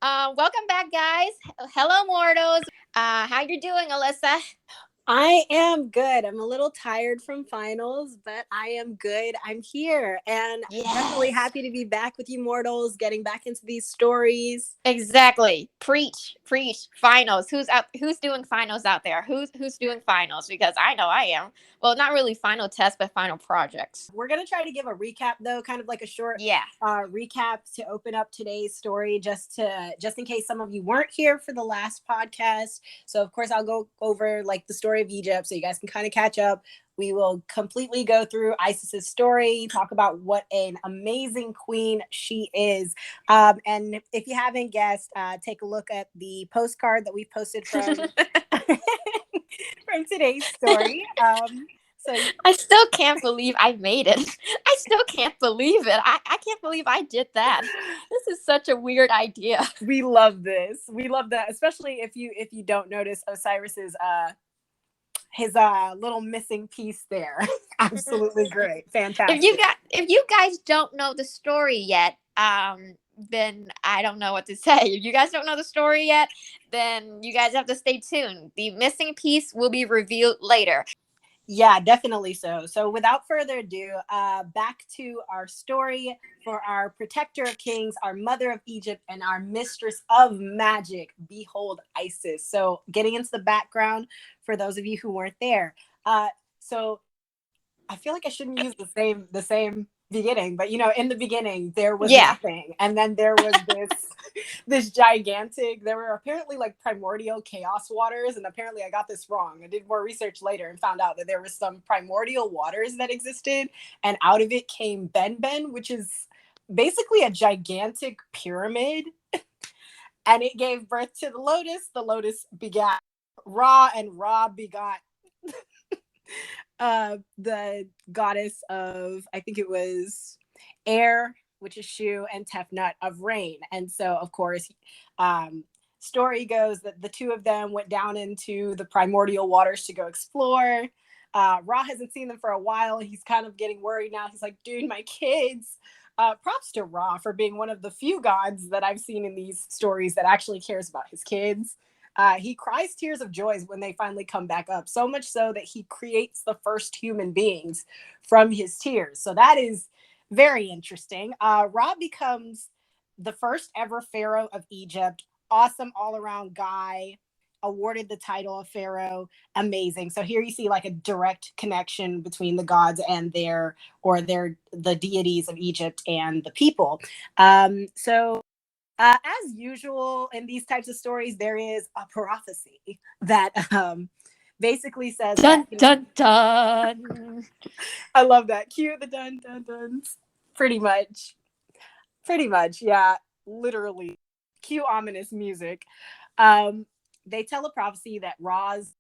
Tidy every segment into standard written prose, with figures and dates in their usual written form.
Welcome back, guys. Hello, mortals. How you doing, Alyssa? I am good. I'm a little tired from finals, but I am good. I'm here and definitely Yes, happy to be back with you mortals, getting back into these stories. exactly. Preach, preach. Finals. Who's out? Who's doing finals out there? Who's doing finals? Because I know I am. Well, not really final tests, but final projects. We're going to try to give a recap though, kind of like a short Yeah. recap to open up today's story just in case some of you weren't here for the last podcast. So of course I'll go over like the story of Egypt so you guys can kind of catch up. We will completely go through Isis's story, talk about what an amazing queen she is. And if you haven't guessed, take a look at the postcard that we posted from from today's story. So I still can't believe I made it. I still can't believe it. I can't believe I did that. This is such a weird idea. we love this. We love that, especially if you don't notice Osiris's his little missing piece there. Absolutely great. Fantastic. If you guys don't know the story yet, then I don't know what to say. If you guys don't know the story yet, then you guys have to stay tuned. The missing piece will be revealed later. Yeah, definitely so. So without further ado, back to our story for our protector of kings, our mother of Egypt, and our mistress of magic. Behold, Isis. So getting into the background for those of you who weren't there. So I feel like I shouldn't use the same beginning, but in the beginning there was Yeah. nothing, and then there was this gigantic. There were apparently like primordial chaos waters, and apparently I got this wrong. I did more research later and found out that there was some primordial waters that existed, and out of it came Ben, which is basically a gigantic pyramid, and it gave birth to the lotus. The lotus begat Ra, and Ra begot the goddess of, I think it was air, which is Shu, and Tefnut of rain. And so, of course, story goes that the two of them went down into the primordial waters to go explore. Ra hasn't seen them for a while. He's kind of getting worried now. He's like, dude, my kids. Props to Ra for being one of the few gods that I've seen in these stories that actually cares about his kids. He cries tears of joy when they finally come back up, so much so that he creates the first human beings from his tears. So that is very interesting. Ra becomes the first ever pharaoh of Egypt. Awesome all around guy, awarded the title of pharaoh. Amazing. So here you see like a direct connection between the gods and the deities of Egypt and the people. As usual in these types of stories, there is a prophecy that basically says that, Dun dun dun. I love that. Cue the dun dun duns. Pretty much. Pretty much. Yeah. Literally. Cue ominous music. Um, they tell a prophecy that Ra's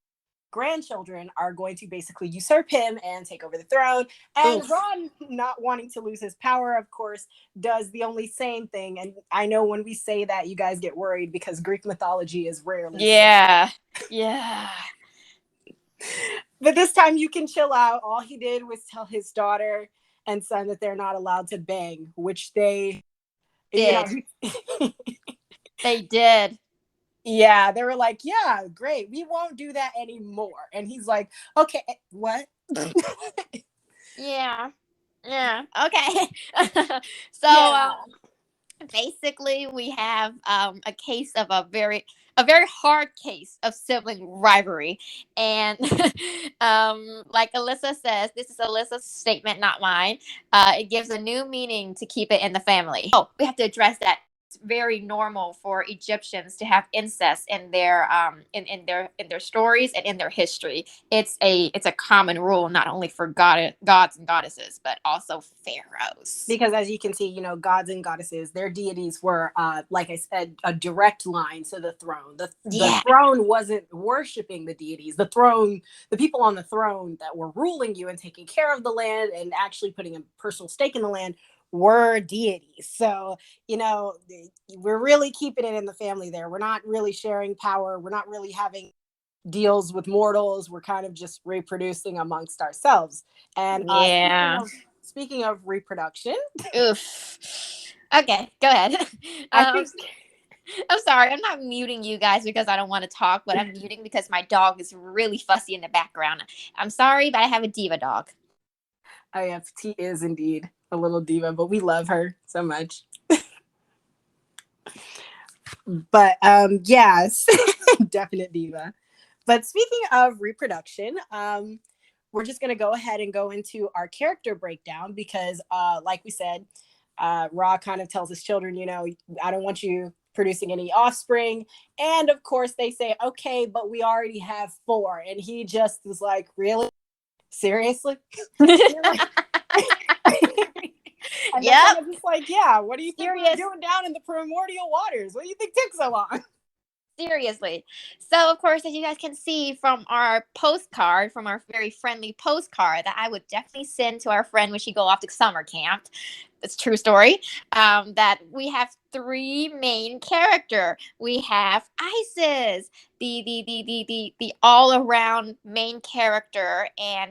grandchildren are going to basically usurp him and take over the throne. And Oof. Ron, not wanting to lose his power, of course, does the only sane thing. And I know when we say that, you guys get worried because Greek mythology is rarely sane. Yeah. Yeah. But this time you can chill out. All he did was tell his daughter and son that they're not allowed to bang, which they, you know, Did. They did. yeah, they were like, yeah, great. We won't do that anymore. And he's like, okay, what? Yeah. Yeah. Okay. So Yeah. basically we have a case of a very hard case of sibling rivalry, and like Alyssa says, this is Alyssa's statement, not mine. It gives a new meaning to keep it in the family. Oh, we have to address that. It's very normal for Egyptians to have incest in their stories and in their history. It's a common rule, not only for gods and goddesses, but also pharaohs. Because as you can see, gods and goddesses, their deities were, like I said, a direct line to the throne. The Yeah. throne wasn't worshiping the deities. The throne, the people on the throne that were ruling you and taking care of the land and actually putting a personal stake in the land were deities. So, we're really keeping it in the family there. We're not really sharing power. We're not really having deals with mortals. We're kind of just reproducing amongst ourselves. And Yeah. speaking of reproduction, Oof. Okay, go ahead. I think I'm sorry. I'm not muting you guys because I don't want to talk, but I'm muting because my dog is really fussy in the background. I'm sorry, but I have a diva dog. Oh yeah, Petite is indeed a little diva, but we love her so much. But yes, definite diva. But speaking of reproduction, we're just gonna go ahead and go into our character breakdown because, like we said, Ra kind of tells his children, you know, I don't want you producing any offspring, and of course they say, okay, but we already have four, and he just is like, really, seriously, you're like. And they're Yep. kind of just like, yeah, what do you think we were Serious. doing down in the primordial waters? What do you think took so long? Seriously. So, of course, as you guys can see from our postcard, from our very friendly postcard that I would definitely send to our friend when she go off to summer camp, it's a true story, that we have three main character. We have Isis, the all around main character, and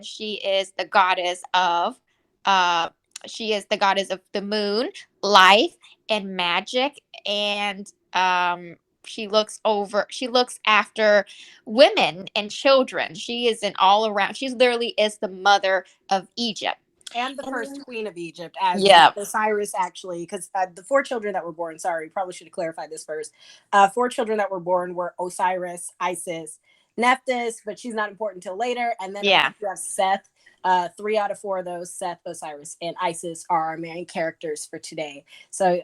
uh, she is the goddess of the moon, life, and magic, and she looks after women and children. She is an all around, she literally is the mother of Egypt. And the first And queen of Egypt, as yeah, Osiris actually, because the four children that were born, sorry, probably should have clarified this first. Four children that were born were Osiris, Isis, Nephthys, but she's not important until later. And then, of yeah, course, you have Seth. Three out of four of those, Seth, Osiris, and Isis, are our main characters for today. So,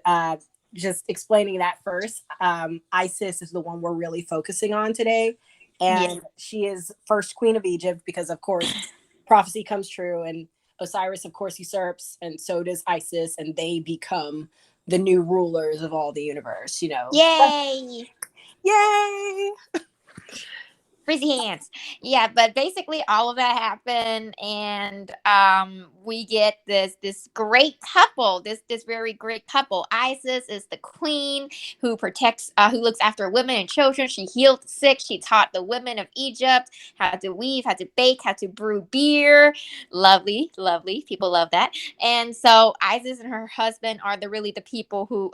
just explaining that first, Isis is the one we're really focusing on today. yeah, And she is first queen of Egypt because, of course, prophecy comes true. And Osiris, of course, usurps, and so does Isis, and they become the new rulers of all the universe, you know. yay, Yay! Frizzy hands. Yeah, but basically all of that happened, and we get this great couple, this very great couple. Isis is the queen who protects, who looks after women and children. She healed the sick. She taught the women of Egypt how to weave, how to bake, how to brew beer. Lovely, lovely. People love that. And so Isis and her husband are the people who,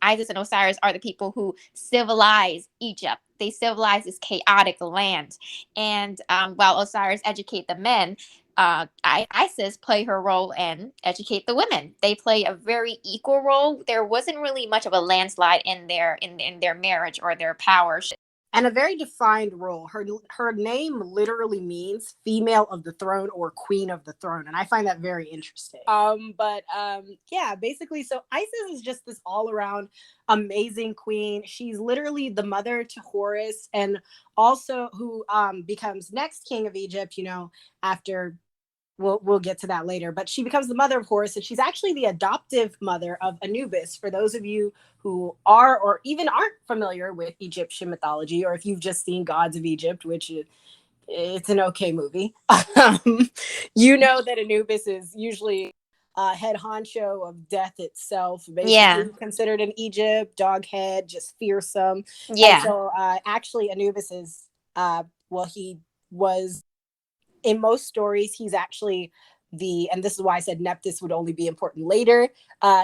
Isis and Osiris are the people who civilize Egypt. They civilize this chaotic land. And while Osiris educate the men, Isis play her role and educate the women. They play a very equal role. There wasn't really much of a landslide in their marriage or their power. And a very defined role. Her name literally means female of the throne or queen of the throne, and I find that very interesting. But yeah, basically, so Isis is just this all around amazing queen. She's literally the mother to Horus, and also who becomes next king of Egypt. You know, after we'll get to that later, but she becomes the mother of Horus, and she's actually the adoptive mother of Anubis. For those of you who are or even aren't familiar with Egyptian mythology, or if you've just seen Gods of Egypt, which it's an okay movie, you know that Anubis is usually head honcho of death itself, basically Yeah, considered in Egypt, dog head, just fearsome. And yeah, so actually Anubis is, well, he was, in most stories, he's actually and this is why I said Nephthys would only be important later.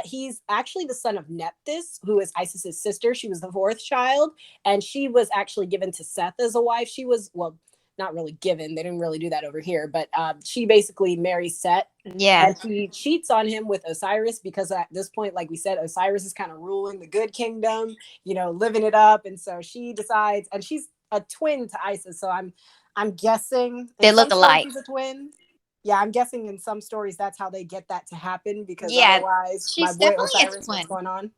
He's actually the son of Nephthys, who is Isis's sister. She was the fourth child, and she was actually given to Seth as a wife. She was, well, not really given. They didn't really do that over here, but she basically marries Seth, yeah. and she cheats on him with Osiris because at this point, like we said, Osiris is kind of ruling the good kingdom, you know, living it up. And so she decides, and she's a twin to Isis. So I'm guessing in They some look stories alike. she's a twin. Yeah, I'm guessing in some stories that's how they get that to happen because Yeah, otherwise, my she's boy definitely a Osiris, what's twin. going on?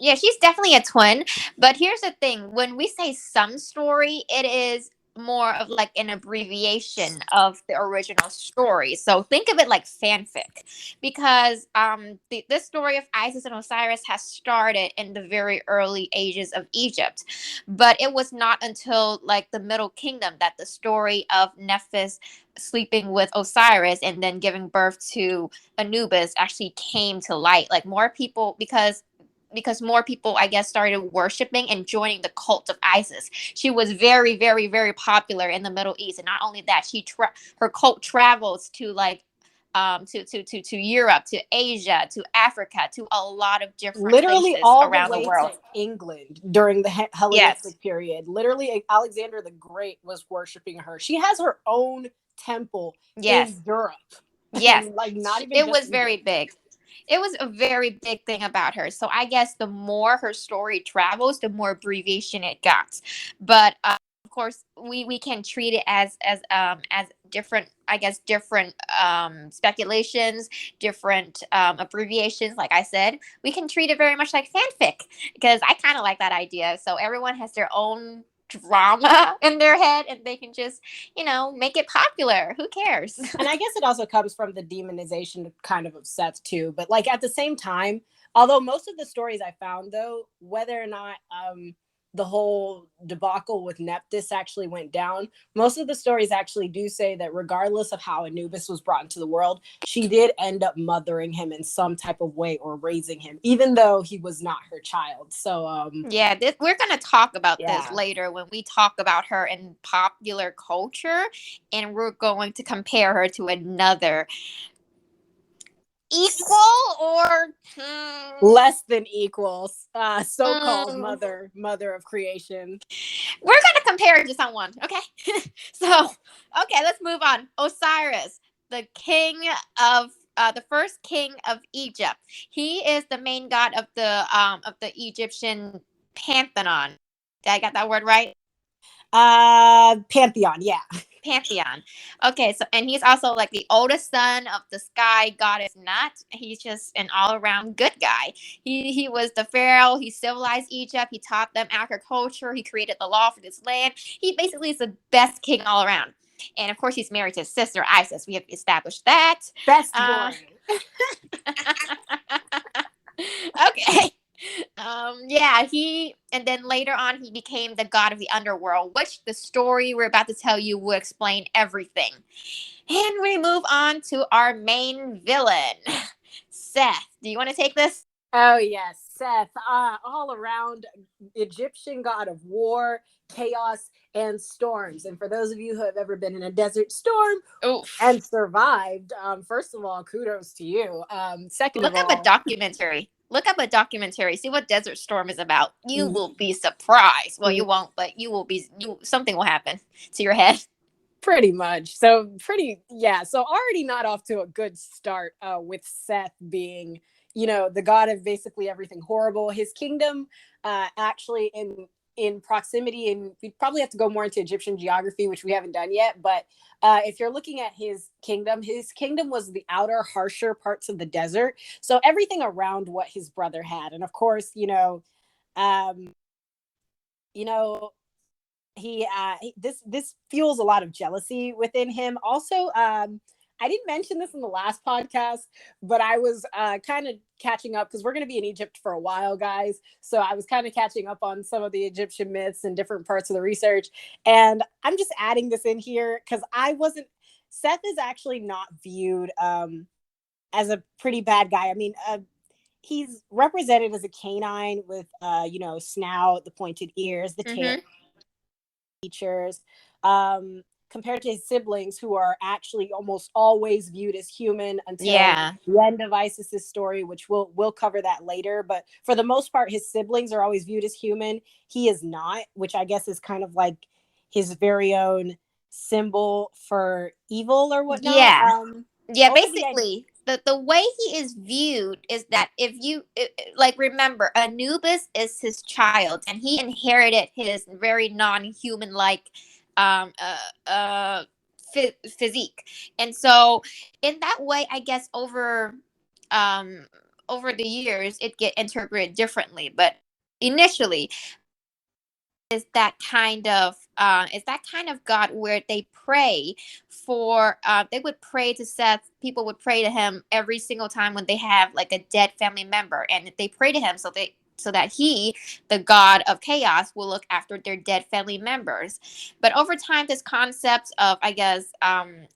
Yeah, she's definitely a twin. But here's the thing: when we say some story, it is more of like an abbreviation of the original story. So think of it like fanfic, because this story of Isis and Osiris has started in the very early ages of Egypt, but it was not until like the Middle Kingdom that the story of Nephthys sleeping with Osiris and then giving birth to Anubis actually came to light. Like more people, because more people, I guess, started worshiping and joining the cult of Isis. She was very, very, very popular in the Middle East, and not only that, her cult travels to like to Europe, to Asia, to Africa, to a lot of different Literally places all the around the way to world. England during the Yes, Hellenistic period. Literally, Alexander the Great was worshiping her. She has her own temple in yes, Europe, yes. and like not even It just was very Egypt. big. It was a very big thing about her. So I guess the more her story travels, the more abbreviation it got. But of course, we can treat it as different, I guess, different speculations, different abbreviations. Like I said, we can treat it very much like fanfic, because I kind of like that idea. So everyone has their own drama in their head, and they can just, make it popular. Who cares? And I guess it also comes from the demonization kind of Seth too. But like at the same time, although most of the stories I found though, whether or not the whole debacle with Nephthys actually went down, most of the stories actually do say that regardless of how Anubis was brought into the world, she did end up mothering him in some type of way or raising him, even though he was not her child. So Yeah, we're going to talk about this yeah. later when we talk about her in popular culture, and we're going to compare her to another equal or Less than equals so-called mm, mother of creation. we're going to compare her to someone, okay? So, okay, let's move on. Osiris, the king of the first king of Egypt. He is the main god of the Egyptian pantheon. Did I get that word right? Pantheon, yeah. Pantheon. Okay, so and he's also like the oldest son of the sky goddess Nut. He's just an all around good guy. He was the pharaoh. He civilized Egypt. He taught them agriculture. He created the law for this land. He basically is the best king all around. And of course, he's married to his sister Isis. We have established that. Best Uh, boy. okay. Yeah, he and then later on he became the god of the underworld, which the story we're about to tell you will explain everything. And we move on to our main villain, Seth. Do you want to take this? Oh yes, Seth, all around Egyptian god of war, chaos, and storms. And for those of you who have ever been in a desert storm Oof. and survived, first of all, kudos to you. Second of Look up a all, documentary. Look up a documentary. See what Desert Storm is about. You will be surprised. Well, you won't, but you will be. Something will happen to your head. pretty much. So pretty, yeah. So already not off to a good start with Seth being, the god of basically everything horrible. His kingdom, actually in proximity, and we probably have to go more into Egyptian geography, which we haven't done yet. But if you're looking at his kingdom was the outer, harsher parts of the desert. So everything around what his brother had, and of course, um, you know, this fuels a lot of jealousy within him. Also, I didn't mention this in the last podcast, but I was kind of catching up because we're going to be in Egypt for a while, guys. So I was kind of catching up on some of the Egyptian myths and different parts of the research. And I'm just adding this in here because I wasn't. Seth is actually not viewed as a pretty bad guy. I mean, he's represented as a canine with, snout, the pointed ears, the tail Mm-hmm. features, compared to his siblings, who are actually almost always viewed as human until Yeah. the end of Isis's story, which we'll cover that later. But for the most part, his siblings are always viewed as human. He is not, which I guess is kind of like his very own symbol for evil or whatnot. Yeah. Yeah, Over the basically, the way he is viewed is that if you like remember, Anubis is his child, and he inherited his very non-human like um uh uh physique. And so in that way, I guess um over the years it get interpreted differently, but initially is that kind of God where they pray for they would pray to Seth. People would pray to him every single time when they have like a dead family member, and they pray to him so that he, the god of chaos, will look after their dead family members. But over time, this concept of, I guess,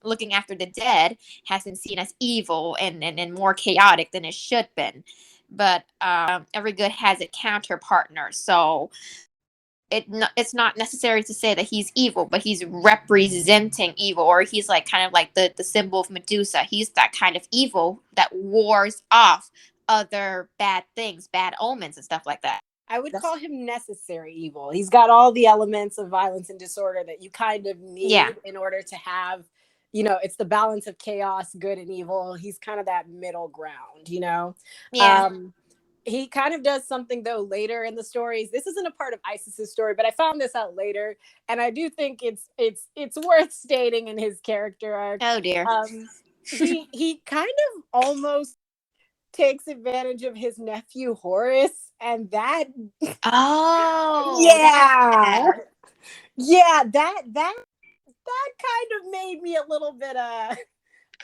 looking after the dead has been seen as evil and more chaotic than it should been. But every good has a counter partner. So it's not necessary to say that he's evil, but he's representing evil, or he's like kind of like the symbol of Medusa. He's that kind of evil that wars off other bad things, bad omens and stuff like that. I would That's, call him necessary evil. He's got all the elements of violence and disorder that you kind of yeah, need in order to have, you know, it's the balance of chaos, good and evil. He's kind of that middle ground, you know. yeah. Um, he kind of does something though later in the stories. This isn't a part of Isis's story, but I found this out later, and I do think it's worth stating in his character arc. Oh dear. He kind of almost takes advantage of his nephew Horus, and that Oh, yeah, that. yeah, that kind of made me a little bit a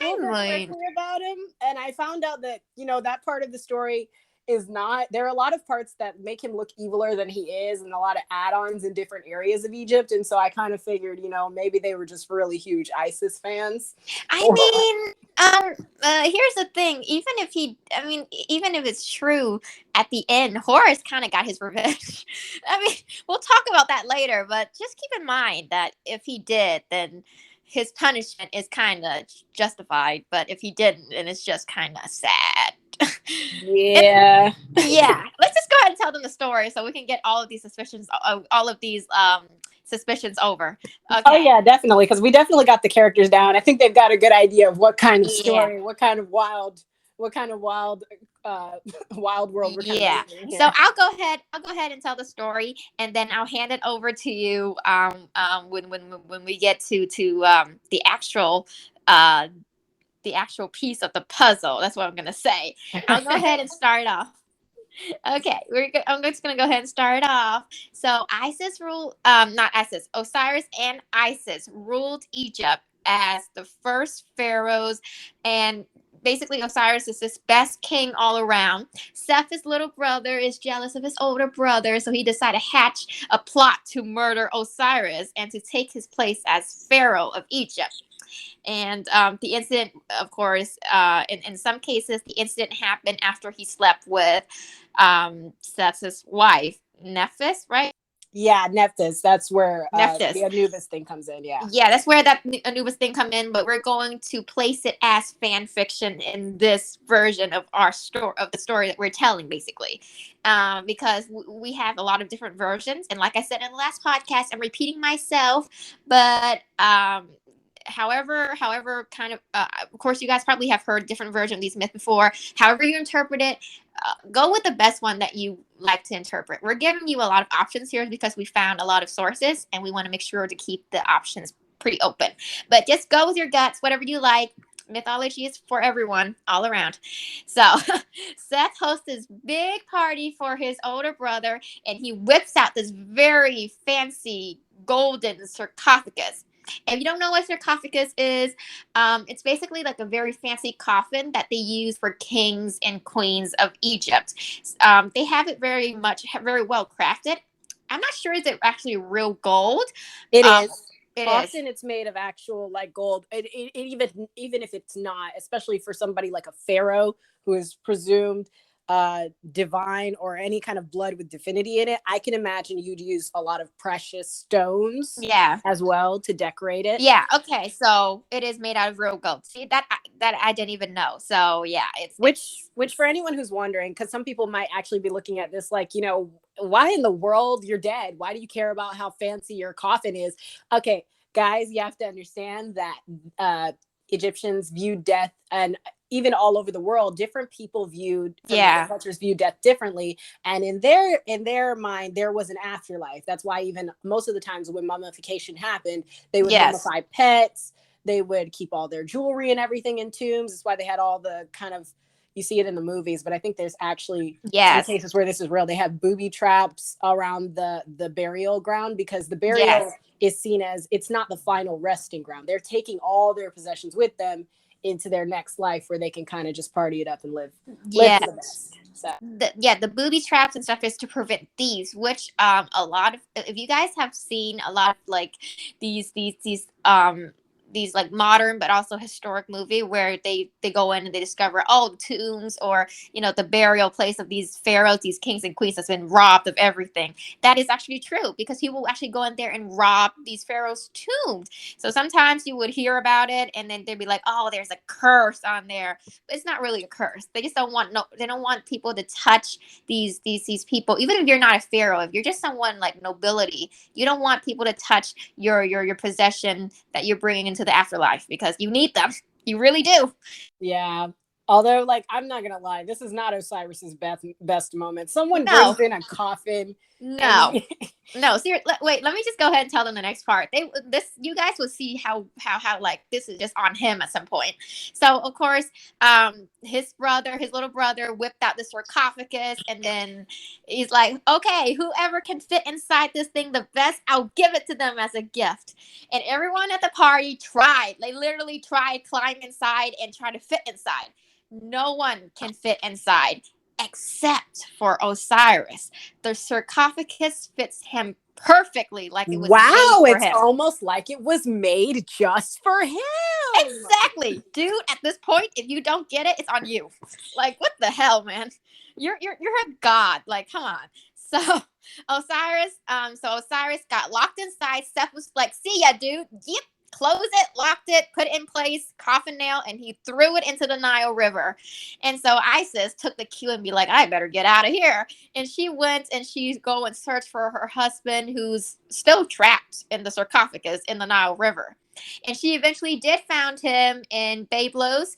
little I bit mean, prickly about him. And I found out that, you know, that part of the story is not, there are a lot of parts that make him look eviler than he is, and a lot of add-ons in different areas of Egypt. And so I kind of figured, you know, maybe they were just really huge Isis fans. I Or mean, here's the thing. Even if it's true, at the end, Horace kind of got his revenge. I mean, we'll talk about that later, but just keep in mind that if he did, then his punishment is kind of justified. But if he didn't, then it's just kind of sad. And yeah. yeah, let's just go ahead and tell them the story so we can get all of these suspicions over. Oh Okay. yeah, definitely, because we definitely got the characters down. I think they've got a good idea of what kind of Yeah. story, what kind of wild, uh, wild world we're kind of Yeah. living in So here. I'll go ahead and tell the story, and then I'll hand it over to you when we get to uh the actual piece of the puzzle. That's what I'm gonna say. I'll go ahead and start off. Okay, I'm just gonna go ahead and start off. So not Isis, Osiris and Isis ruled Egypt as the first pharaohs, and basically Osiris is this best king all around. Seth, his little brother, is jealous of his older brother, so he decided to hatch a plot to murder Osiris and to take his place as pharaoh of Egypt. And the incident, of course, in some cases, the incident happened after he slept with Seth's wife, Nephthys, right? Yeah, Nephthys. That's where the Nephthys. Anubis thing comes in. Yeah. Yeah, that's where that Anubis thing come in, but we're going to place it as fan fiction in this version of our story, of the story that we're telling, basically, because we have a lot of different versions, and like I said in the last podcast, I'm repeating myself, but however kind of course you guys probably have heard different versions of these myths before. However you interpret it, go with the best one that you like to interpret. We're giving you a lot of options here because we found a lot of sources, and we want to make sure to keep the options pretty open, but just go with your guts, whatever you like. Mythology is for everyone all around. So Seth hosts this big party for his older brother, and he whips out this very fancy golden sarcophagus. If you don't know what sarcophagus is, it's basically like a very fancy coffin that they use for kings and queens of Egypt. They have it very well crafted. I'm not sure is it actually real gold. It Um, is. it is. Often it's made of actual like gold. Even if it's not, especially for somebody like a pharaoh who is presumed divine or any kind of blood with divinity in it, I can imagine you'd use a lot of precious stones Yeah. as well to decorate it. Yeah. Okay. So it is made out of real gold. See that I didn't even know. So yeah, Which for anyone who's wondering, because some people might actually be looking at this like, you know, why in the world you're dead? Why do you care about how fancy your coffin is? Okay, guys, you have to understand that Egyptians viewed death, and even all over the world, different people viewed from different yeah. cultures viewed death differently. And in their mind, there was an afterlife. That's why even most of the times when mummification happened, they would Yes. mummify pets. They would keep all their jewelry and everything in tombs. That's why they had all the kind of, you see it in the movies, but I think there's actually some Yes. cases where this is real. They have booby traps around the burial ground, because the burial Yes. is seen as, it's not the final resting ground. They're taking all their possessions with them into their next life, where they can kind of just party it up and live Yeah. for the best. So The booby traps and stuff is to prevent thieves, which a lot of, if you guys have seen a lot of like these these like modern but also historic movie where they go in and they discover all the tombs, or the burial place of these pharaohs, these kings and queens that's been robbed of everything. That is actually true, because he will actually go in there and rob these pharaohs' tombs. So sometimes you would hear about it, and then they'd be like, "Oh, there's a curse on there." But it's not really a curse. They just don't want, no. They don't want people to touch these people. Even if you're not a pharaoh, if you're just someone like nobility, you don't want people to touch your possession that you're bringing into the afterlife, because you need them. You really do. Yeah. Although, like, I'm not gonna lie, this is not Osiris's best moment. Someone No, brings in a coffin, and no. No, seriously. Wait, let me just go ahead and tell them the next part. You guys will see how like this is just on him at some point. So of course, his little brother, whipped out the sarcophagus, and then he's like, "Okay, whoever can fit inside this thing the best, I'll give it to them as a gift." And everyone at the party tried. They literally tried climb inside and try to fit inside. No one can fit inside except for Osiris. The sarcophagus fits him perfectly, like it was made wow, for it's him. almost like it was made just for him. Exactly, dude. At this point, if you don't get it, it's on you. Like, what the hell, man? You're a god. Like, come on. So Osiris got locked inside. Seth was like, "See ya, dude. Yep." Close it, locked it, put it in place, coffin nail, and he threw it into the Nile River. And so Isis took the cue and be like, "I better get out of here." And she went and she's go and search for her husband, who's still trapped in the sarcophagus in the Nile River. And she eventually did find him in Bablos,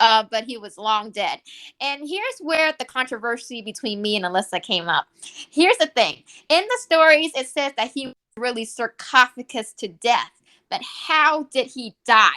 but he was long dead. And here's where the controversy between me and Alyssa came up. Here's the thing. In the stories, it says that he was really sarcophagus to death. But how did he die?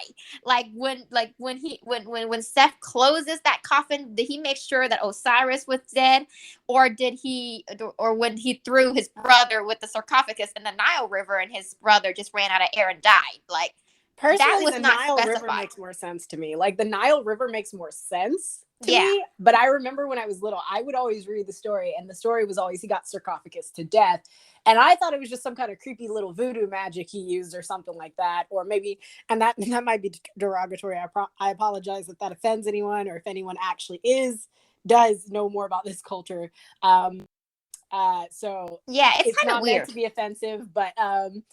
When Seth closes that coffin, did he make sure that Osiris was dead, or when he threw his brother with the sarcophagus in the Nile River and his brother just ran out of air and died? Like, that Personally, was the not Nile River specified. makes more sense to me. Like, the Nile River makes more sense to Yeah. me. But I remember when I was little, I would always read the story, and the story was always he got sarcophagus to death. And I thought it was just some kind of creepy little voodoo magic he used or something like that. Or maybe, and that might be derogatory. I apologize if that offends anyone, or if anyone actually does know more about this culture. So Yeah, it's it's kind of not meant to weird. be offensive, but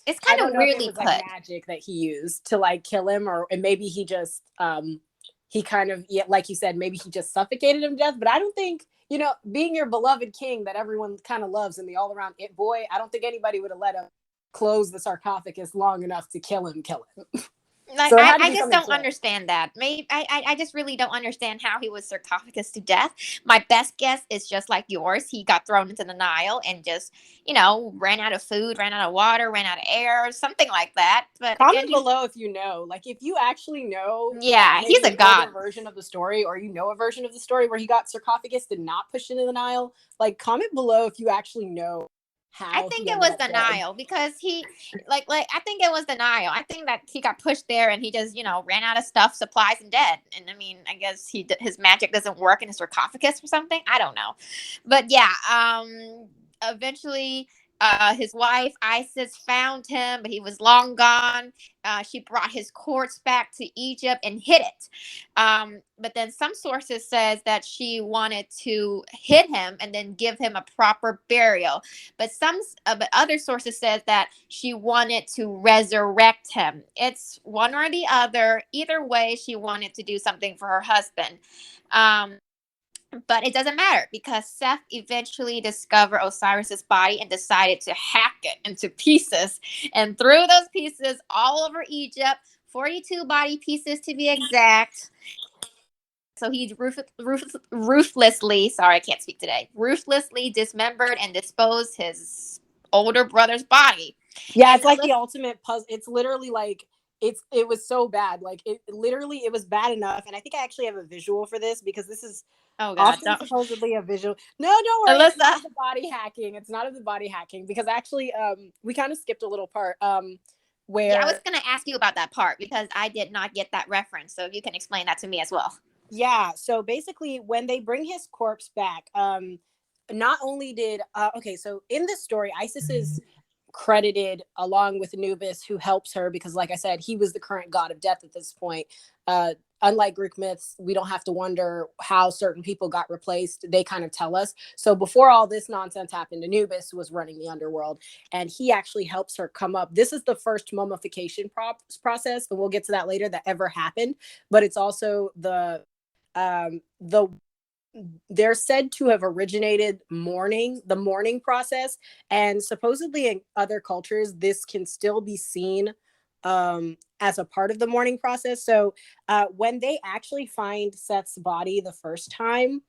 It's I kind don't of know if it weirdly was like put. magic that he used to like kill him, or and maybe he just he kind of, yeah, like you said, maybe he just suffocated him to death. But I don't think, being your beloved king that everyone kind of loves and the all around it boy, I don't think anybody would have let him close the sarcophagus long enough to kill him. Like, So it I, had to I be just something don't quick. understand that. Maybe I just really don't understand how he was sarcophagus to death. My best guess is just like yours. He got thrown into the Nile and just, ran out of food, ran out of water, ran out of air, something like that. But again, Comment below if you know, like if you actually know, yeah, he's maybe a an older god. version of the story, or a version of the story where he got sarcophagus did not push into the Nile. Like, comment below if you actually know I how think he it ended was up the dead. Nile, because he I think it was the Nile. I think that he got pushed there and he just ran out of stuff, supplies, and dead. And I mean, I guess his magic doesn't work in his sarcophagus or something. I don't know, but yeah. Eventually, his wife Isis found him, but he was long gone. She brought his corpse back to Egypt and hid it. But then some sources says that she wanted to hit him and then give him a proper burial. But other sources said that she wanted to resurrect him. It's one or the other. Either way, she wanted to do something for her husband. Um, but it doesn't matter, because Seth eventually discovered Osiris's body and decided to hack it into pieces and threw those pieces all over Egypt. 42 body pieces to be exact. So he ruthlessly, sorry, I can't speak today, ruthlessly dismembered and disposed his older brother's body. Yeah, And it's like the ultimate puzzle. It's literally like it was so bad. Like it was bad enough. And I think I actually have a visual for this, because this is oh god, often don't, supposedly a visual. No, don't worry. It's not Alyssa. of the body hacking. It's not of the body hacking, because actually we kind of skipped a little part Yeah, I was where gonna ask you about that part because I did not get that reference. So if you can explain that to me as well. yeah, so basically when they bring his corpse back, not only did okay, so in this story, Isis's credited along with Anubis, who helps her because, like I said, he was the current god of death at this point. Unlike Greek myths, we don't have to wonder how certain people got replaced. They kind of tell us. So before all this nonsense happened, Anubis was running the underworld, and he actually helps her come up. This is the first mummification process, and we'll get to that later, that ever happened. But it's also the they're said to have originated the mourning process, and supposedly in other cultures this can still be seen as a part of the mourning process. So when they actually find Seth's body the first time,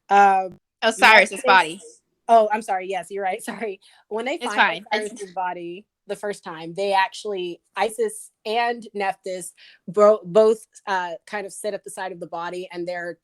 uh Osiris's body. Nephthys, oh, I'm sorry, yes, you're right, sorry. When they It's find fine. Osiris's body the first time, they actually, Isis and Nephthys both kind of sit at the side of the body, and they're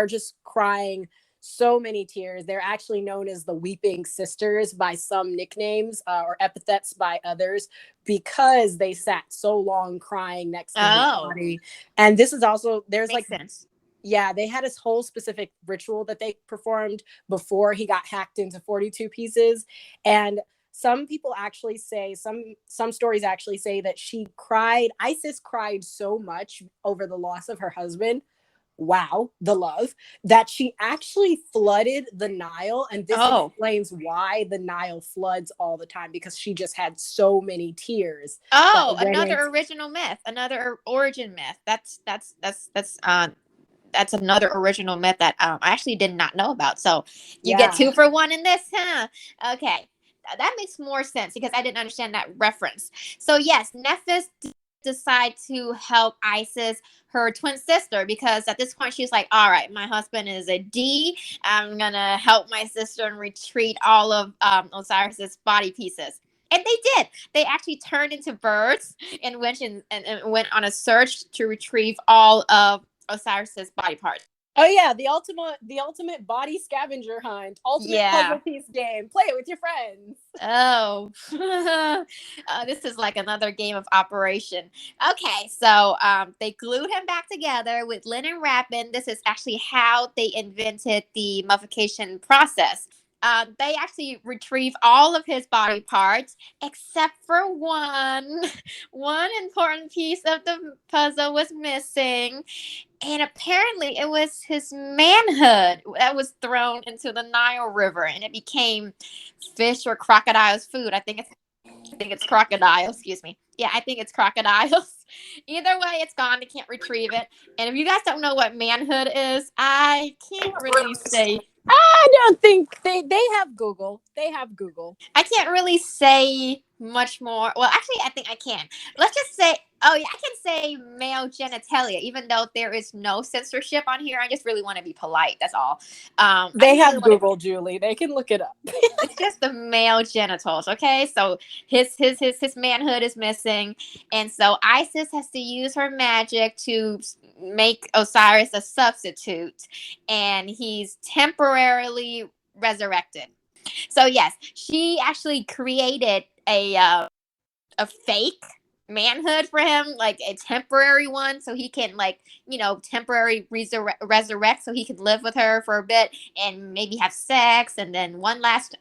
just crying so many tears. They're actually known as the Weeping Sisters by some nicknames, or epithets by others, because they sat so long crying next to his Oh, body. And this is also, there's like, makes sense. yeah, they had this whole specific ritual that they performed before he got hacked into 42 pieces. And some people actually say, some stories actually say that Isis cried so much over the loss of her husband, wow, the love, that she actually flooded the Nile. And this Oh, explains why the Nile floods all the time, because she just had so many tears that oh, went another into. original myth, another origin myth. That's another original myth that I actually did not know about. So you get Yeah. 2 for 1 in this, huh? Okay, that makes more sense because I didn't understand that reference. So yes, Nephthys decide to help Isis, her twin sister, because at this point she's like, all right, my husband is a D. I'm gonna help my sister and retreat all of Osiris's body pieces. And they did. They actually turned into birds and and went on a search to retrieve all of Osiris's body parts. Oh yeah, the ultimate body scavenger hunt, ultimate Yeah. puzzle piece game. Play it with your friends. Oh, this is like another game of Operation. Okay, so they glued him back together with linen wrapping. This is actually how they invented the mummification process. They actually retrieve all of his body parts except for one. One important piece of the puzzle was missing, and apparently it was his manhood that was thrown into the Nile River, and it became fish or crocodile's food. I think it's crocodile. Excuse me. Yeah, I think it's crocodiles. Either way, it's gone. They can't retrieve it. And if you guys don't know what manhood is, I can't really say. I don't think they have Google. They have Google. I can't really say much more. Well, actually, I think I can. Let's just say, oh yeah, I can say male genitalia, even though there is no censorship on here. I just really want to be polite. That's all. I They just really have want to. Google, Julie. They can look it up. It's just the male genitals, okay? So his manhood is missing, and so Isis has to use her magic to make Osiris a substitute, and he's temporarily resurrected. So yes, she actually created a fake manhood for him, like a temporary one, so he can temporary resurrect, so he can live with her for a bit and maybe have sex, and then one last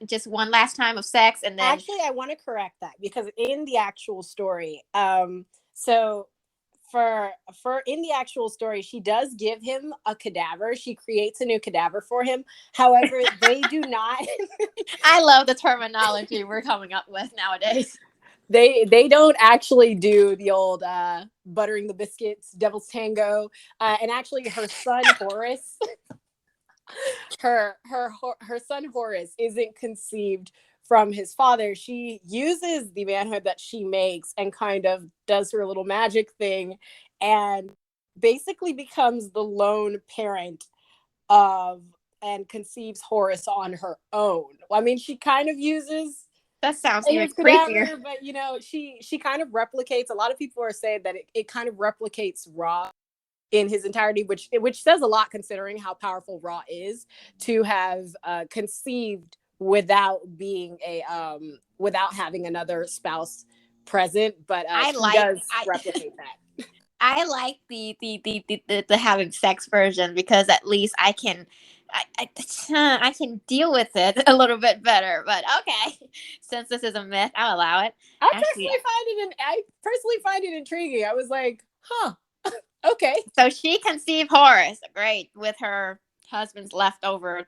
time of sex, and then Actually, I want to correct that, because in the actual story, so for in the actual story, she does give him a cadaver. She creates a new cadaver for him. However, they do not. I love the terminology we're coming up with nowadays. They don't actually do the old buttering the biscuits, devil's tango, and actually her son Horus, her son Horus isn't conceived from his father. She uses the manhood that she makes and kind of does her little magic thing, and basically becomes the lone parent of and conceives Horus on her own. I mean, she kind of uses That sounds even his creepier. cadaver, but she kind of replicates. A lot of people are saying that it kind of replicates Ra in his entirety, which says a lot considering how powerful Ra is, to have conceived without being without having another spouse present. But I she like does I replicate that. I like the having sex version, because at least I can I can deal with it a little bit better, but okay. Since this is a myth, I'll allow it. Actually, I personally find it intriguing. I was like, huh, okay. so she conceived Horus, great, with her husband's leftover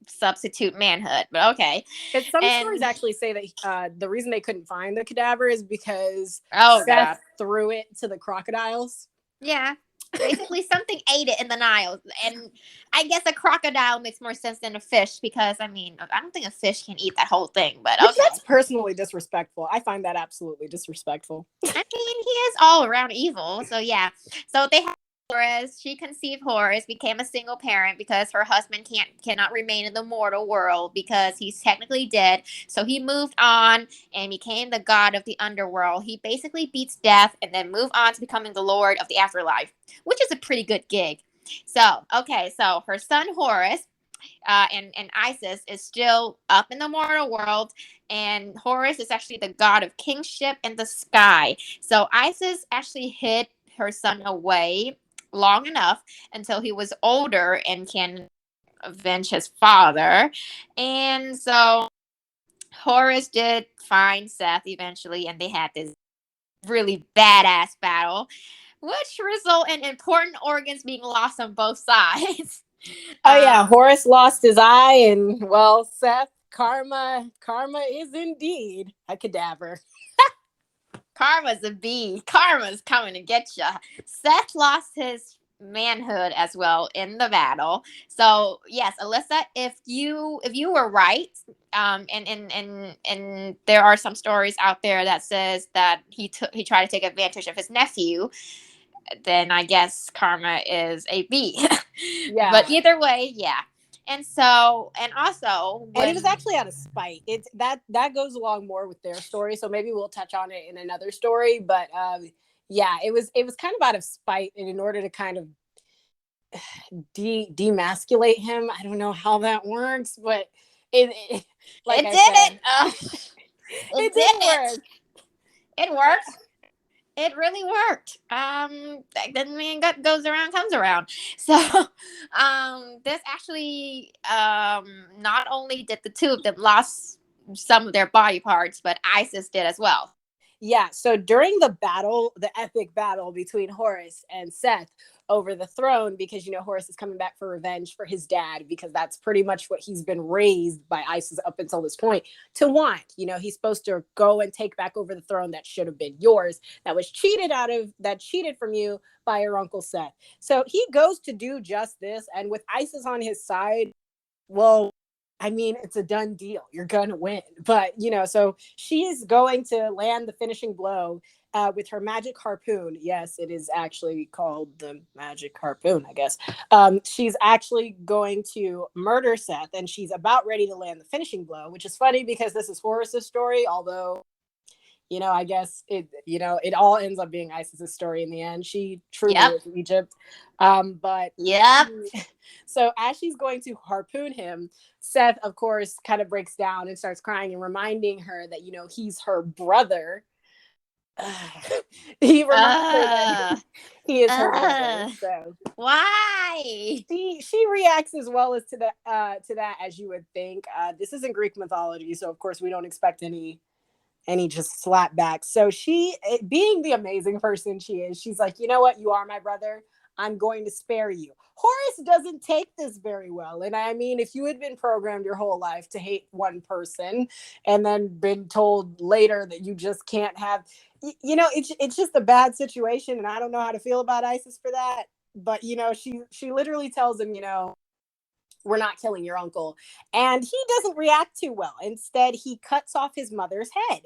substitute manhood, but okay. And some stories And actually say that the reason they couldn't find the cadaver is because oh Seth god, threw it to the crocodiles. yeah. Basically, something ate it in the Nile, and I guess a crocodile makes more sense than a fish because I mean, I don't think a fish can eat that whole thing. But Which okay, that's personally disrespectful. I find that absolutely disrespectful. I mean, he is all around evil. So yeah. So they had Horus. She conceived Horus, became a single parent because her husband cannot remain in the mortal world because he's technically dead. So he moved on and became the god of the underworld. He basically beats death and then moved on to becoming the lord of the afterlife, which is a pretty good gig. So okay, so her son Horus and Isis is still up in the mortal world, and Horus is actually the god of kingship in the sky. So Isis actually hid her son away long enough until he was older and can avenge his father. And so Horus did find Seth eventually, and they had this really badass battle, which result in important organs being lost on both sides. Oh yeah, Um, Horus lost his eye, and well, Seth, karma is indeed a cadaver. Karma's a bee. Karma's coming to get you. Seth lost his manhood as well in the battle. So yes, Alyssa, if you were right, and there are some stories out there that says that he tried to take advantage of his nephew, then I guess karma is a bee. But Yeah, either way, yeah. And so, and also and it was when actually out of spite. It's that goes along more with their story, so maybe we'll touch on it in another story. But yeah, it was kind of out of spite, and in order to kind of demasculate him. I don't know how that works, but it like it I didn't, said, it it didn't didn't. work. It worked. It really worked. Then mean what goes around comes around. So, this actually, not only did the two of them lost some of their body parts, but Isis did as well. Yeah, so during the battle, the epic battle between Horus and Seth over the throne, because Horus is coming back for revenge for his dad, because that's pretty much what he's been raised by Isis up until this point to want. He's supposed to go and take back over the throne that should have been yours, that cheated from you by your uncle Seth. So he goes to do just this, and with Isis on his side, well, I mean, it's a done deal. You're going to win. But, so she is going to land the finishing blow with her magic harpoon. Yes, it is actually called the magic harpoon, I guess. She's actually going to murder Seth, and she's about ready to land the finishing blow, which is funny because this is Horus's story, although I guess it all ends up being Isis's story in the end. She truly Yep. is Egypt. But Yep. so as she's going to harpoon him, Seth, of course, kind of breaks down and starts crying and reminding her that, he's her brother. He reminds her Uh, that he is her brother. uh, So why? she reacts as well as to that as you would think. This isn't Greek mythology, so of course we don't expect any just slap back. So she, being the amazing person she is, she's like, you know what? You are my brother. I'm going to spare you. Horus doesn't take this very well. And I mean, if you had been programmed your whole life to hate one person and then been told later that you just can't have, it's just a bad situation. And I don't know how to feel about Isis for that. But, she literally tells him, we're not killing your uncle. And he doesn't react too well. Instead, he cuts off his mother's head.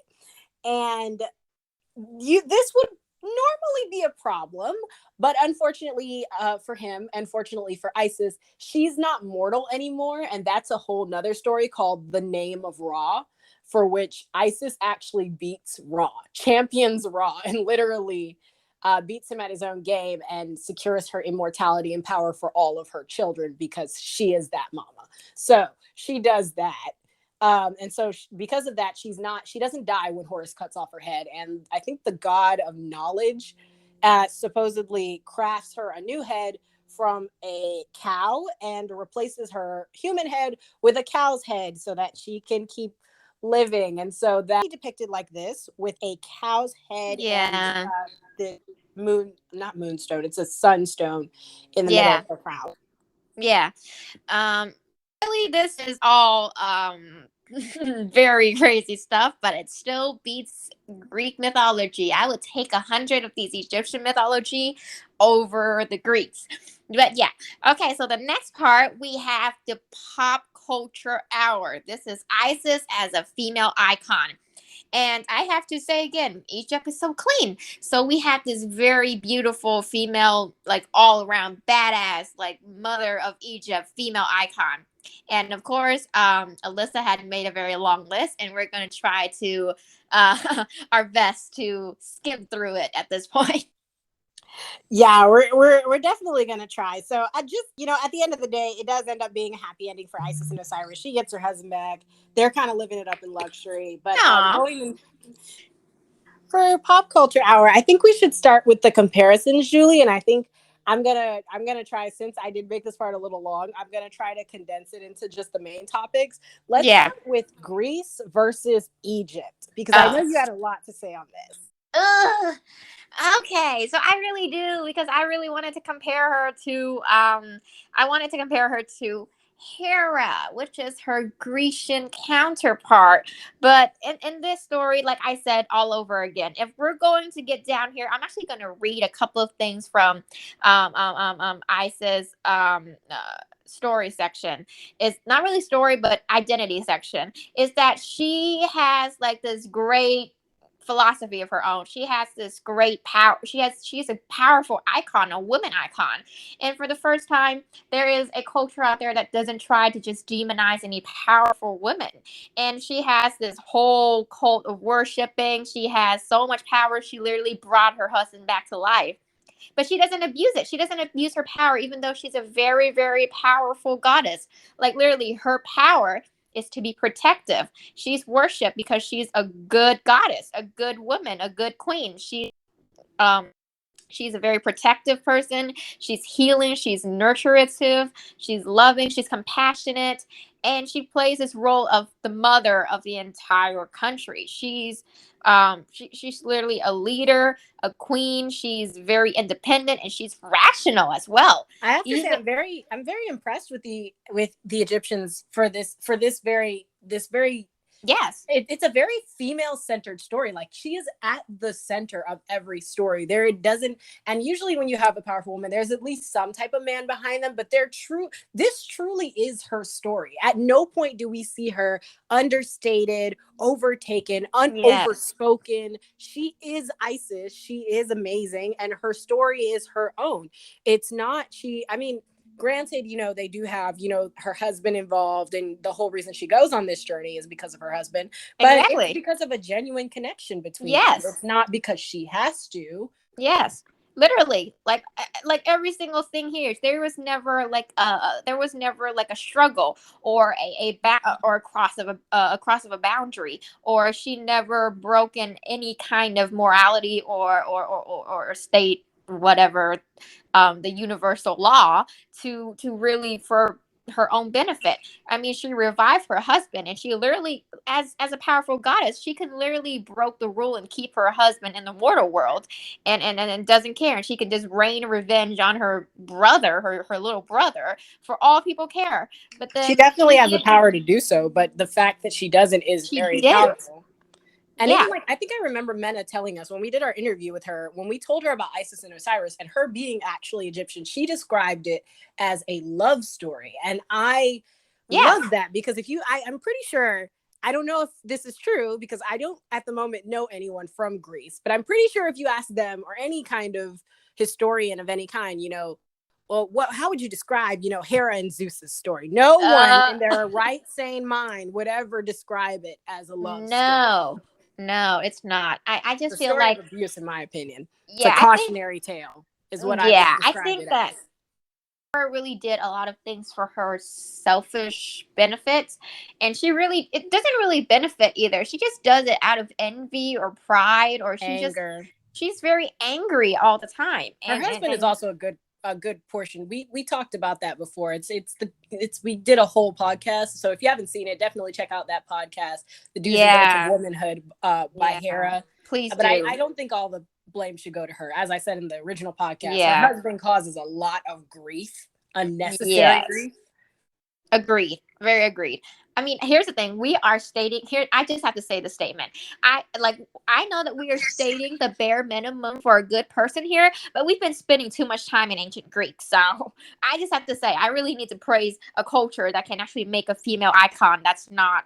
And this would normally be a problem, but unfortunately for him, and fortunately for Isis, she's not mortal anymore. And that's a whole nother story called The Name of Ra, for which Isis actually beats Ra, champions Ra, and literally beats him at his own game and secures her immortality and power for all of her children because she is that mama. So she does that. And so because of that, she doesn't die when Horus cuts off her head. And I think the god of knowledge supposedly crafts her a new head from a cow and replaces her human head with a cow's head so that she can keep living. And so that depicted like this with a cow's head and Yeah. the moon, not moonstone, it's a sunstone in the middle Yeah. of her crown. Yeah. Really, this is all very crazy stuff, but it still beats Greek mythology. I would take 100 of these Egyptian mythology over the Greeks. But yeah, okay. So the next part we have the pop culture hour. This is Isis as a female icon. And I have to say again, Egypt is so clean. So we have this very beautiful female, like all around badass, like mother of Egypt, female icon. And of course, Alyssa had made a very long list, and we're going to try to our best to skim through it at this point. Yeah, we're definitely gonna try. So I just, at the end of the day, it does end up being a happy ending for Isis and Osiris. She gets her husband back. They're kind of living it up in luxury. But Aw. going for pop culture hour, I think we should start with the comparisons, Julie. And I think I'm gonna try, since I did make this part a little long, I'm gonna try to condense it into just the main topics. Let's Yeah. start with Greece versus Egypt, because I know Oh. you had a lot to say on this. Ugh. Okay, so I really do, because I really wanted to compare her to Hera, which is her Grecian counterpart. But in this story, like I said, all over again, if we're going to get down here, I'm actually going to read a couple of things from Isis story section. It's not really story, but identity section. Is that she has like this great philosophy of her own. She has this great power. She's a powerful icon, a woman icon. And for the first time, there is a culture out there that doesn't try to just demonize any powerful women. And she has this whole cult of worshiping. She has so much power. She literally brought her husband back to life. But she doesn't abuse it. She doesn't abuse her power, even though she's a very, very powerful goddess. Like literally, her power is to be protective. She's worshipped because she's a good goddess, a good woman, a good queen. Um she's a very protective person. She's healing, she's nurturative, she's loving, she's compassionate, and she plays this role of the mother of the entire country. She's literally a leader, a queen. She's very independent, and she's rational as well. I have to say, Even I'm very impressed with the Egyptians for this very yes, it's a very female centered story. Like, she is at the center of every story. There doesn't, and usually when you have a powerful woman, there's at least some type of man behind them, but this truly is her story. At no point do we see her understated, overtaken, yes, overspoken. She is Isis. She is amazing, and her story is her own. It's not, I mean, granted, they do have, her husband involved, and the whole reason she goes on this journey is because of her husband, but it's exactly. because of a genuine connection between them. Yes, It's not because she has to. yes, literally, like every single thing here, there was never like a struggle or or a cross of a boundary, or she never broken any kind of morality or state whatever, the universal law to really for her own benefit. I mean, she revived her husband, and she literally, as a powerful goddess, she can literally broke the rule and keep her husband in the mortal world, and doesn't care, and she can just rain revenge on her brother, her little brother, for all people care. But She then definitely has the power to do so, but the fact that she doesn't is she very didn't. powerful. And Yeah. even, like, I think I remember Mena telling us when we did our interview with her, when we told her about Isis and Osiris and her being actually Egyptian, she described it as a love story. And I Yeah. love that, because I'm pretty sure, I don't know if this is true because I don't at the moment know anyone from Greece, but I'm pretty sure if you ask them or any kind of historian of any kind, well, how would you describe, Hera and Zeus's story? No one Uh. in their right sane mind would ever describe it as a love story. No. No, it's not. I The just feel story of like, abuse, in my opinion. It's a yeah, I think, cautionary tale, is what I would yeah, I describe think it that as. her really did a lot of things for her selfish benefits, and it doesn't really benefit either. She just does it out of envy or pride, or Anger. she's very angry all the time. Her and and husband is and also a good a good portion. We talked about that before. We did a whole podcast. So if you haven't seen it, definitely check out that podcast, The Do's and Don'ts of Yeah. Womanhood, by Yeah. Hera. Please But I do. don't think all the blame should go to her. As I said in the original podcast, her Yeah. husband causes a lot of grief, unnecessary Yes. grief. Agreed. Very agreed. I mean, here's the thing. We are stating here. I just have to say the statement. I know that we are stating the bare minimum for a good person here, but we've been spending too much time in ancient Greek. So I just have to say, I really need to praise a culture that can actually make a female icon that's not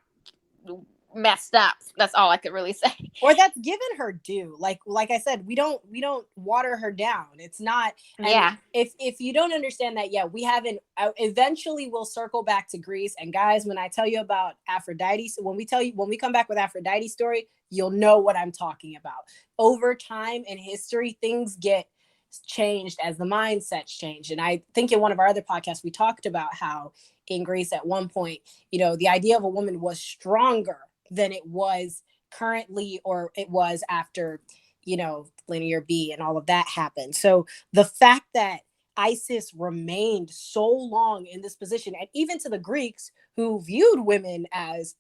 messed up. That's all I could really say. Or that's given her due. Like I said, we don't water her down. It's not. And Yeah. if you don't understand that, yeah, we haven't. Eventually we'll circle back to Greece. And guys, when I tell you about Aphrodite, so when we come back with Aphrodite's story, you'll know what I'm talking about. Over time in history, things get changed as the mindsets change. And I think in one of our other podcasts we talked about how in Greece at one point, the idea of a woman was stronger than it was currently, or it was after, linear B and all of that happened. So the fact that Isis remained so long in this position, and even to the Greeks who viewed women as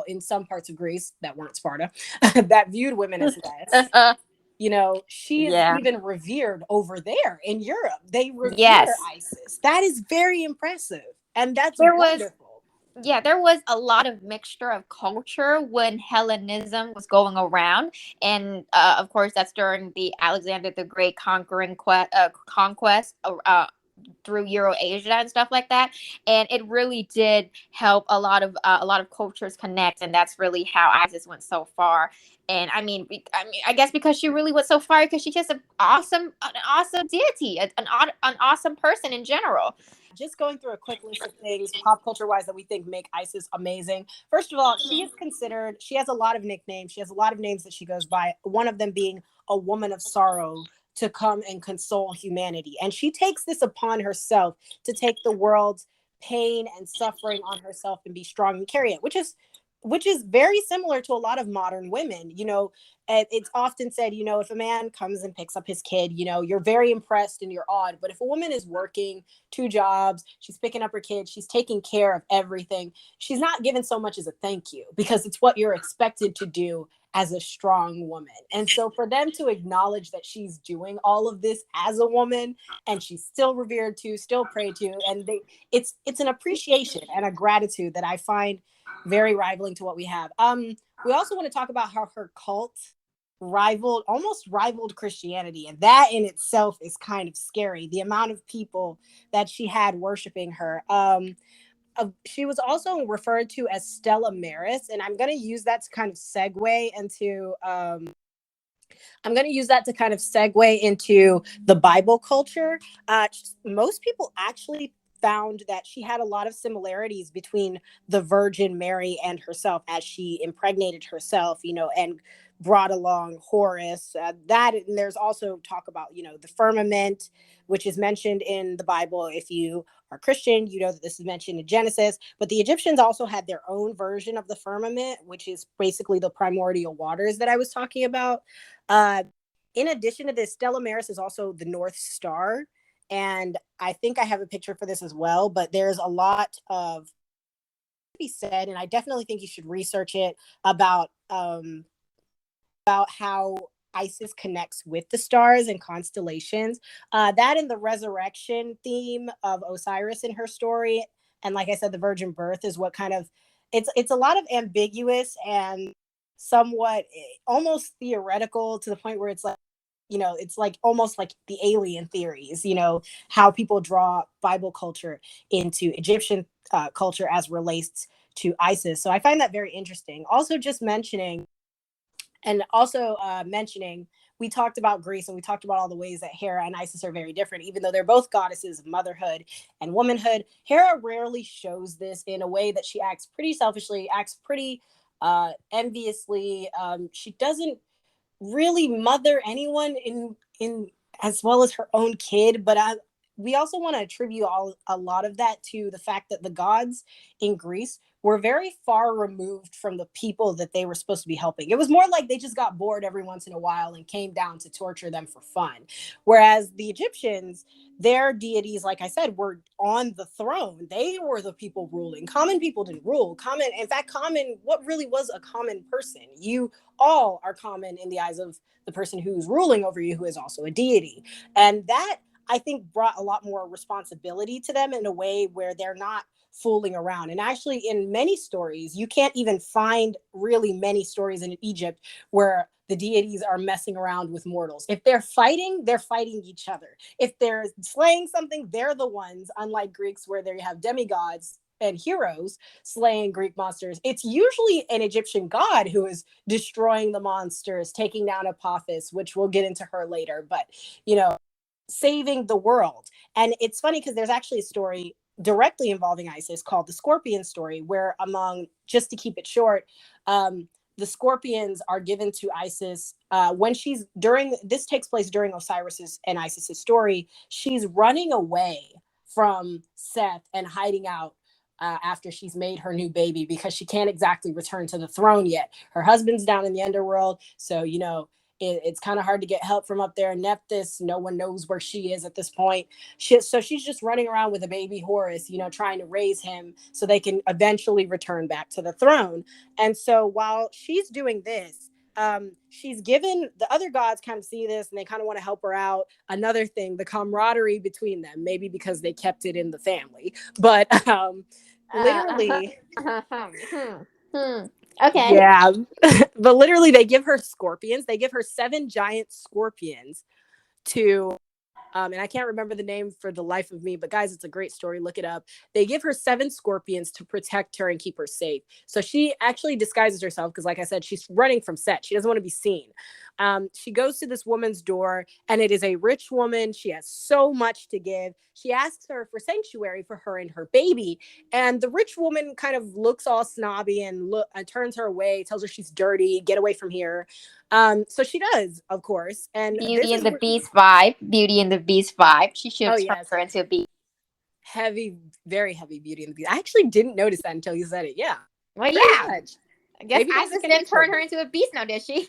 in some parts of Greece that weren't Sparta, that viewed women as less, she is Yeah. even revered over there in Europe. They revere Yes. Isis. That is very impressive. And that's There was wonderful. yeah, there was a lot of mixture of culture when Hellenism was going around, and of course that's during the Alexander the Great conquest through Eurasia and stuff like that, and it really did help a lot of cultures connect, and that's really how ISIS went so far. And I guess because she really went so far because she's just an awesome deity, an awesome person in general. Just going through a quick list of things pop culture wise that we think make Isis amazing. First of all, she has a lot of nicknames. She has a lot of names that she goes by, one of them being a woman of sorrow, to come and console humanity. And she takes this upon herself to take the world's pain and suffering on herself and be strong and carry it, which is very similar to a lot of modern women. It's often said, if a man comes and picks up his kid, you're very impressed and you're awed. But if a woman is working 2 jobs, she's picking up her kid, she's taking care of everything, she's not given so much as a thank you, because it's what you're expected to do as a strong woman. And so for them to acknowledge that she's doing all of this as a woman, and she's still revered to, still prayed to, and it's an appreciation and a gratitude that I find very rivaling to what we have. We also want to talk about how her cult almost rivaled Christianity, and that in itself is kind of scary. The amount of people that she had worshiping her. She was also referred to as Stella Maris, and I'm going to use that to kind of segue into. I'm going to use that to kind of segue into the Bible culture. Most people actually found that she had a lot of similarities between the Virgin Mary and herself, as she impregnated herself, and brought along Horus. And there's also talk about, the firmament, which is mentioned in the Bible. If you are Christian, you know that this is mentioned in Genesis. But the Egyptians also had their own version of the firmament, which is basically the primordial waters that I was talking about. Uh, in addition to this, Stella Maris is also the North Star. And I think I have a picture for this as well, but there's a lot of to be said, and I definitely think you should research it about how Isis connects with the stars and constellations. That and the resurrection theme of Osiris in her story, and like I said, the virgin birth is what kind of it's a lot of ambiguous and somewhat almost theoretical, to the point where it's like, it's like almost like the alien theories, how people draw Bible culture into Egyptian culture as relates to Isis. So I find that very interesting. Also, just mentioning and also mentioning, we talked about Greece and we talked about all the ways that Hera and Isis are very different, even though they're both goddesses of motherhood and womanhood. Hera rarely shows this in a way that she acts pretty selfishly, acts pretty enviously. She doesn't really mother anyone in as well as her own kid, but we also want to attribute a lot of that to the fact that the gods in Greece were very far removed from the people that they were supposed to be helping. It was more like they just got bored every once in a while and came down to torture them for fun. Whereas the Egyptians, their deities, like I said, were on the throne. They were the people ruling. Common people didn't rule. In fact, what really was a common person? You all are common in the eyes of the person who's ruling over you, who is also a deity. And that, I think, brought a lot more responsibility to them in a way where they're not fooling around. And actually, in many stories, you can't even find really many stories in Egypt where the deities are messing around with mortals. If they're fighting each other. If they're slaying something, they're the ones, unlike Greeks, where they have demigods and heroes slaying Greek monsters. It's usually an Egyptian god who is destroying the monsters, taking down Apophis, which we'll get into her later, but saving the world. And it's funny because there's actually a story directly involving Isis called the Scorpion story, where just to keep it short, the scorpions are given to Isis when this takes place during Osiris's and Isis's story. She's running away from Seth and hiding out after she's made her new baby because she can't exactly return to the throne yet. Her husband's down in the underworld, so it's kind of hard to get help from up there in Nephthys. No one knows where she is at this point. So she's just running around with a baby Horus, trying to raise him so they can eventually return back to the throne. And so while she's doing this, she's given, the other gods kind of see this and they kind of want to help her out. Another thing, the camaraderie between them, maybe because they kept it in the family, but literally, Okay. yeah, but literally they give her scorpions. They give her 7 giant scorpions to and I can't remember the name for the life of me, but guys, it's a great story. Look it up. They give her 7 scorpions to protect her and keep her safe. So she actually disguises herself because, like I said, she's running from Set. She doesn't want to be seen. She goes to this woman's door, and it is a rich woman. She has so much to give. She asks her for sanctuary for her and her baby. And the rich woman kind of looks all snobby and turns her away, tells her she's dirty, get away from here. So she does, of course. And Beauty and the Beast vibe. Beauty and the Beast vibe. She should turn yes, her into a beast. heavy, very heavy Beauty and the Beast. I actually didn't notice that until you said it. Yeah. Well, yeah. Much. I guess Isis didn't turn her into a beast now, did she?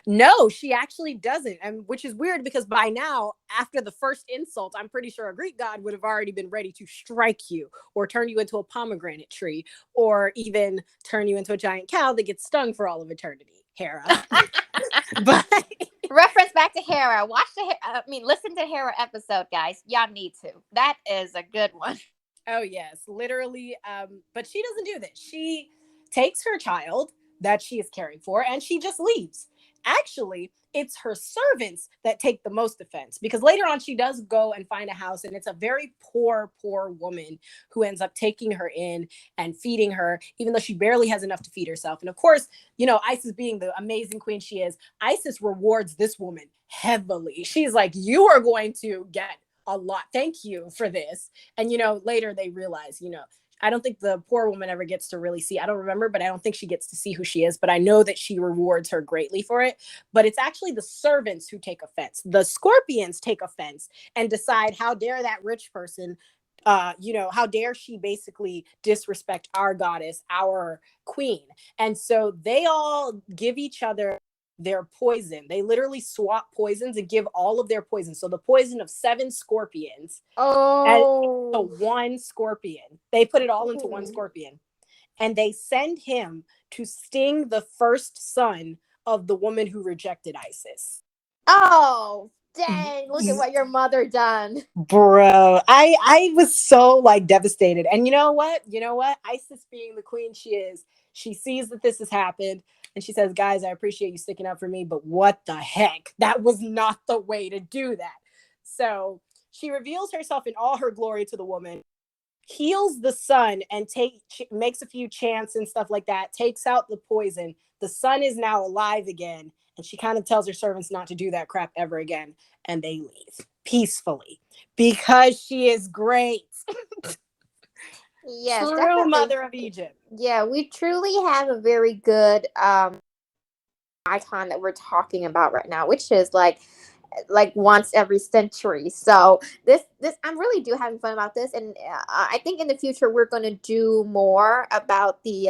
No, she actually doesn't. And which is weird because by now, after the first insult, I'm pretty sure a Greek god would have already been ready to strike you or turn you into a pomegranate tree or even turn you into a giant cow that gets stung for all of eternity. Hera. But reference back to Hera. Listen to Hera episode, guys. Y'all need to. That is a good one. Oh yes, literally. But she doesn't do this. She takes her child that she is caring for and she just leaves. Actually, it's her servants that take the most offense because later on she does go and find a house and it's a very poor woman who ends up taking her in and feeding her, even though she barely has enough to feed herself. And of course, Isis being the amazing queen she is, Isis rewards this woman heavily. She's like, you are going to get a lot. Thank you for this. And, later they realize, I don't think the poor woman ever gets to really see. I don't remember, but I don't think she gets to see who she is. But I know that she rewards her greatly for it. But it's actually the servants who take offense. The scorpions take offense and decide, how dare that rich person, how dare she basically disrespect our goddess, our queen. And so they all give each other their poison. They literally swap poisons and give all of their poison. So the poison of 7 scorpions. Oh. And one scorpion. They put it all into one scorpion. And they send him to sting the first son of the woman who rejected Isis. Oh, dang. Look at what your mother done. Bro, I was so devastated. And you know what? Isis being the queen she is, she sees that this has happened. And she says, guys, I appreciate you sticking up for me, but what the heck? That was not the way to do that. So she reveals herself in all her glory to the woman, heals the son, and makes a few chants and stuff like that, takes out the poison. The son is now alive again. And she kind of tells her servants not to do that crap ever again. And they leave peacefully because she is great. Yes, true definitely. mother of Egypt. Yeah, we truly have a very good icon that we're talking about right now, which is like once every century. So this I'm really do having fun about this, and I think in the future we're going to do more about the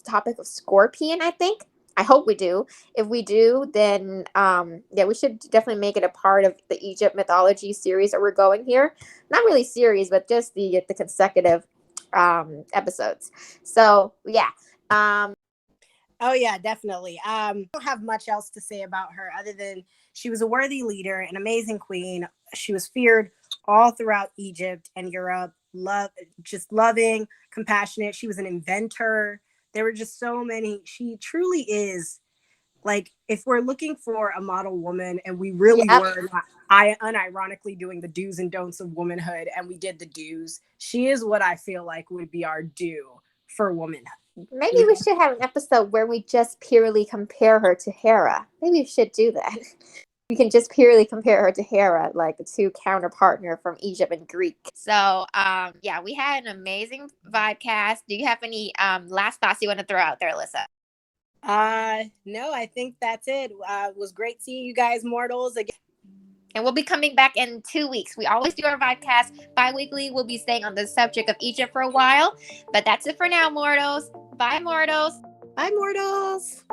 topic of scorpion. I think. I hope we do. If we do, then yeah, we should definitely make it a part of the Egypt mythology series that we're going here. Not really series, but just the consecutive episodes. So yeah. Um, Oh yeah, definitely. I don't have much else to say about her other than she was a worthy leader, an amazing queen. She was feared all throughout Egypt and Europe. Just loving, compassionate. She was an inventor. There were just so many. She truly is like, if we're looking for a model woman, and we really yeah, were not, I unironically doing the do's and don'ts of womanhood, and we did the do's. She is what I feel like would be our do for womanhood. maybe we should have an episode where we just purely compare her to Hera. Maybe we should do that. We can just purely compare her to Hera, like the two counterpartner from Egypt and Greek. So, yeah, we had an amazing vodcast. Do you have any last thoughts you want to throw out there, Alyssa? No, I think that's it. It was great seeing you guys, mortals. Again. And we'll be coming back in 2 weeks. We always do our podcast bi-weekly. We'll be staying on the subject of Egypt for a while. But that's it for now, mortals. Bye, mortals. Bye, mortals.